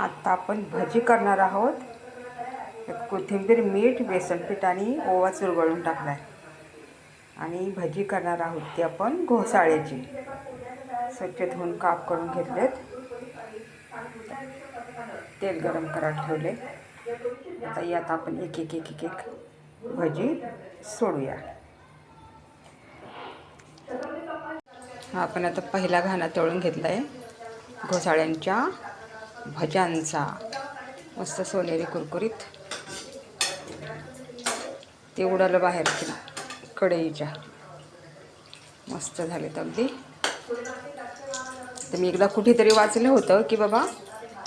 आता आपण भजी करणार आहोत. कोथिंबीर, मीठ, बेसन पीठ आणि ओवा चुरगळून टाकला आहे आणि भजी करणार आहोत ती आपण घोसाळ्याची. स्वच्छ धुवून काप करून घेतलेत. तेल गरम करायला ठेवले. आता यात आपण एक एक एक एक एक भजी सोडूया. आपण आता पहिला घाणा तळून घेतला आहे घोसाळ्यांच्या भज्यांचा. मस्त सोनेरी कुरकुरीत ते उडालं बाहेर कढईच्या. मस्त झालेत अगदी. तर मी एकदा कुठेतरी वाचलं होतं की बाबा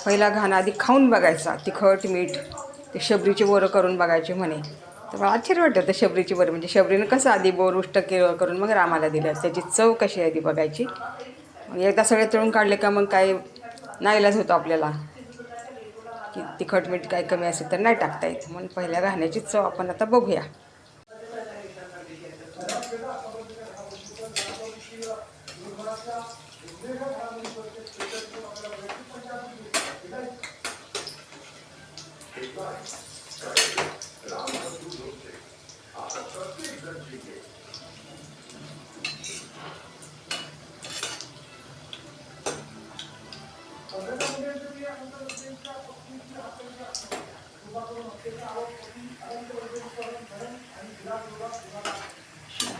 पहिला घाणा आधी खाऊन बघायचा, तिखट मीठ ते शबरीची बोरं करून बघायचे म्हणे. तर मला आश्चर्य वाटतं, शबरीची बोरं म्हणजे शबरीनं कसं आधी बोर उष्ट करून मग रामाला दिलं, त्याची चव कशी आहे आधी बघायची. मग एकदा सगळे तळून काढले का मग काय नाईलाज होतो आपल्याला की तिखट मीठ काय कमी असेल तर नाही टाकता येत. म्हणून पहिल्या घाण्याची चव आपण आता बघूया.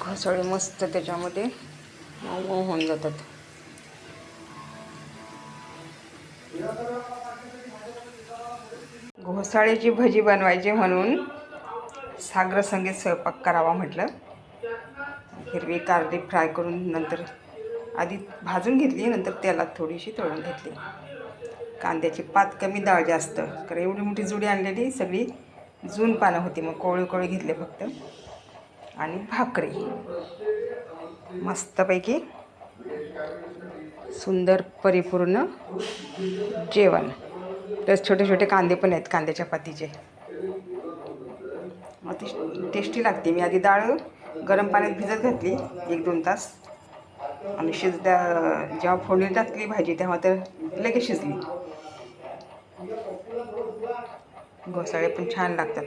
घोसाळे मस्त त्याच्यामध्ये मऊ होऊन जातात. घोसाळ्याची भजी बनवायची म्हणून सागर संगीत स्वयंपाक करावा म्हटलं. हिरवी कारली फ्राय करून नंतर आधी भाजून घेतली, नंतर तेलात थोडीशी तळून घेतली. कांद्याची पात कमी, डाळ जास्त, कारण एवढी मोठी जुडी आणलेली सगळी जून पानं होती. मग कोळी कोळी घेतले फक्त. आणि भाकरी मस्तपैकी सुंदर परिपूर्ण जेवण. प्लस छोटे छोटे कांदे पण आहेत कांद्याच्या पातीचे. अति टेस्टी लागते. मी आधी डाळ गरम पाण्यात भिजत घातली 1-2 तास आणि जेव्हा फोडणी टाकली भाजी तेव्हा तर लगेच शिजली. घोसाळे पण छान लागतात.